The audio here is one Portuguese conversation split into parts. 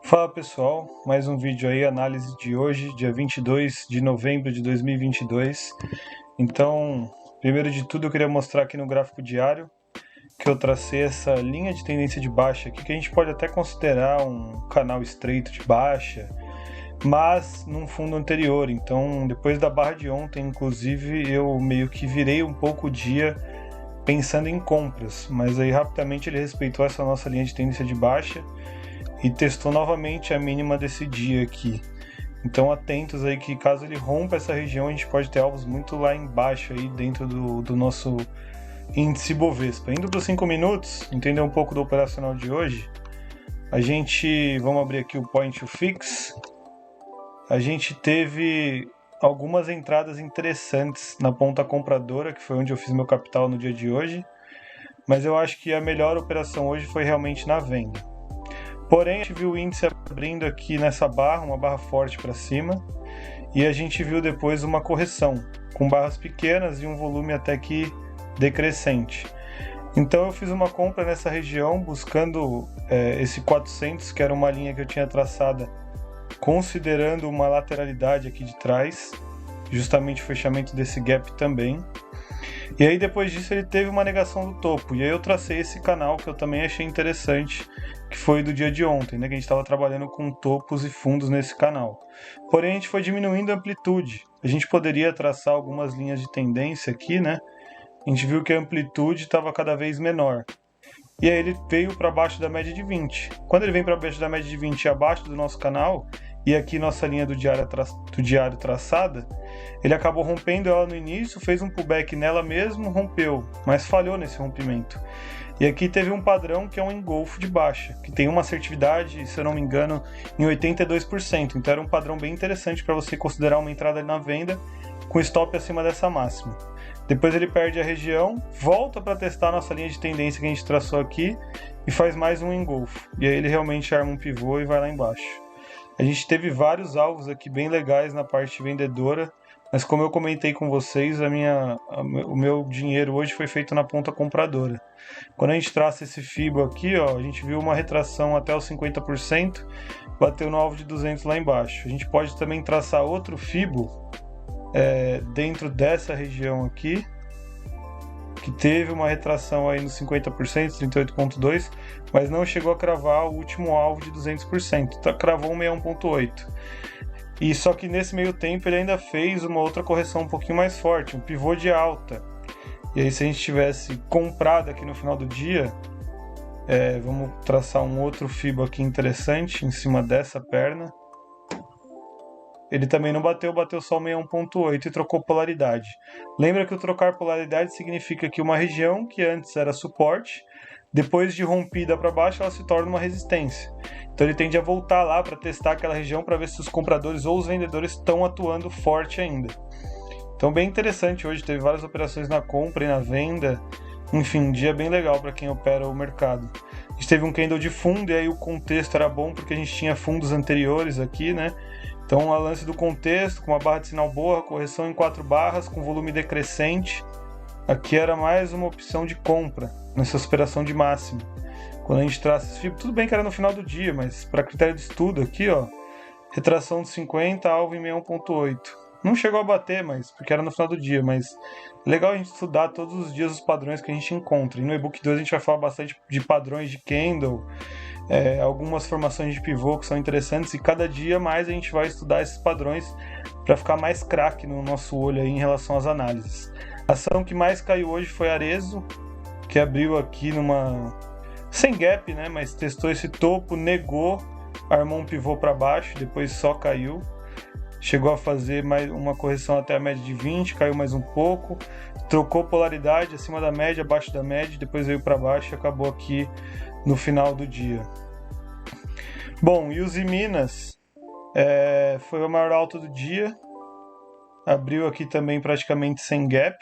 Fala pessoal, mais um vídeo aí, análise de hoje, dia 22 de novembro de 2022. Então, primeiro de tudo eu queria mostrar aqui no gráfico diário que eu tracei essa linha de tendência de baixa aqui, que a gente pode até considerar um canal estreito de baixa, mas num fundo anterior. Então, depois da barra de ontem, inclusive, eu meio que virei um pouco o dia pensando em compras, mas aí rapidamente ele respeitou essa nossa linha de tendência de baixa e testou novamente a mínima desse dia aqui. Então atentos aí que caso ele rompa essa região, a gente pode ter alvos muito lá embaixo aí dentro do nosso índice Bovespa. Indo para os 5 minutos, entender um pouco do operacional de hoje, vamos abrir aqui o Point to Fix. A gente teve algumas entradas interessantes na ponta compradora, que foi onde eu fiz meu capital no dia de hoje, mas eu acho que a melhor operação hoje foi realmente na venda. Porém, a gente viu o índice abrindo aqui nessa barra, uma barra forte para cima, e a gente viu depois uma correção, com barras pequenas e um volume até que decrescente. Então eu fiz uma compra nessa região, buscando esse 400, que era uma linha que eu tinha traçada, considerando uma lateralidade aqui de trás, justamente o fechamento desse gap também. E aí depois disso ele teve uma negação do topo, e aí eu tracei esse canal que eu também achei interessante, que foi do dia de ontem, né, que a gente estava trabalhando com topos e fundos nesse canal. Porém a gente foi diminuindo a amplitude, a gente poderia traçar algumas linhas de tendência aqui, né, a gente viu que a amplitude estava cada vez menor. E aí ele veio para baixo da média de 20. Quando ele vem para baixo da média de 20 e abaixo do nosso canal, e aqui nossa linha do diário traçada, ele acabou rompendo ela no início, fez um pullback nela mesmo, rompeu, mas falhou nesse rompimento. E aqui teve um padrão que é um engolfo de baixa, que tem uma assertividade, se eu não me engano, em 82%. Então era um padrão bem interessante para você considerar uma entrada na venda com stop acima dessa máxima. Depois ele perde a região, volta para testar a nossa linha de tendência que a gente traçou aqui e faz mais um engolfo. E aí ele realmente arma um pivô e vai lá embaixo. A gente teve vários alvos aqui bem legais na parte vendedora, mas como eu comentei com vocês, o meu dinheiro hoje foi feito na ponta compradora. Quando a gente traça esse FIBO aqui, ó, a gente viu uma retração até os 50%, bateu no alvo de 200 lá embaixo. A gente pode também traçar outro FIBO dentro dessa região aqui, que teve uma retração aí nos 50%, 38,2%, mas não chegou a cravar o último alvo de 200%, cravou um 61,8%. E só que nesse meio tempo ele ainda fez uma outra correção um pouquinho mais forte, um pivô de alta. E aí se a gente tivesse comprado aqui no final do dia, vamos traçar um outro FIBO aqui interessante em cima dessa perna. Ele também não bateu só o 61,8 e trocou polaridade. Lembra que o trocar polaridade significa que uma região que antes era suporte, depois de rompida para baixo, ela se torna uma resistência. Então ele tende a voltar lá para testar aquela região para ver se os compradores ou os vendedores estão atuando forte ainda. Então bem interessante, hoje teve várias operações na compra e na venda. Enfim, um dia bem legal para quem opera o mercado. A gente teve um candle de fundo e aí o contexto era bom porque a gente tinha fundos anteriores aqui, né? Então, a lance do contexto, com uma barra de sinal boa, correção em 4 barras, com volume decrescente. Aqui era mais uma opção de compra, nessa operação de máximo. Quando a gente traça esse FIBO, tudo bem que era no final do dia, mas para critério de estudo aqui, ó, retração de 50, alvo em 61,8. Não chegou a bater, mas porque era no final do dia, mas legal a gente estudar todos os dias os padrões que a gente encontra. E no e-book 2 a gente vai falar bastante de padrões de candle, algumas formações de pivô que são interessantes, e cada dia mais a gente vai estudar esses padrões para ficar mais craque no nosso olho aí em relação às análises. A ação que mais caiu hoje foi a Arezzo, que abriu aqui sem gap, né, mas testou esse topo, negou, armou um pivô para baixo, depois só caiu. Chegou a fazer mais uma correção até a média de 20, caiu mais um pouco, trocou polaridade acima da média, abaixo da média, depois veio para baixo e acabou aqui no final do dia. Bom, e o Minas foi o maior alta do dia, abriu aqui também praticamente sem gap,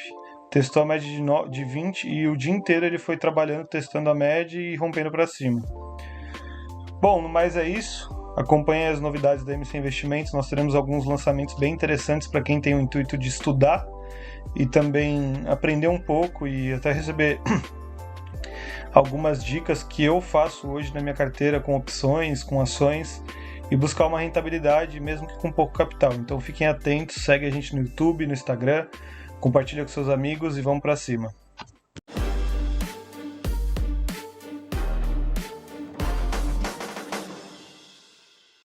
testou a média de 20 e o dia inteiro ele foi trabalhando, testando a média e rompendo para cima. Bom, no mais é isso. Acompanhe as novidades da MC Investimentos, nós teremos alguns lançamentos bem interessantes para quem tem o intuito de estudar e também aprender um pouco e até receber algumas dicas que eu faço hoje na minha carteira com opções, com ações e buscar uma rentabilidade mesmo que com pouco capital. Então fiquem atentos, segue a gente no YouTube, no Instagram, compartilha com seus amigos e vamos para cima.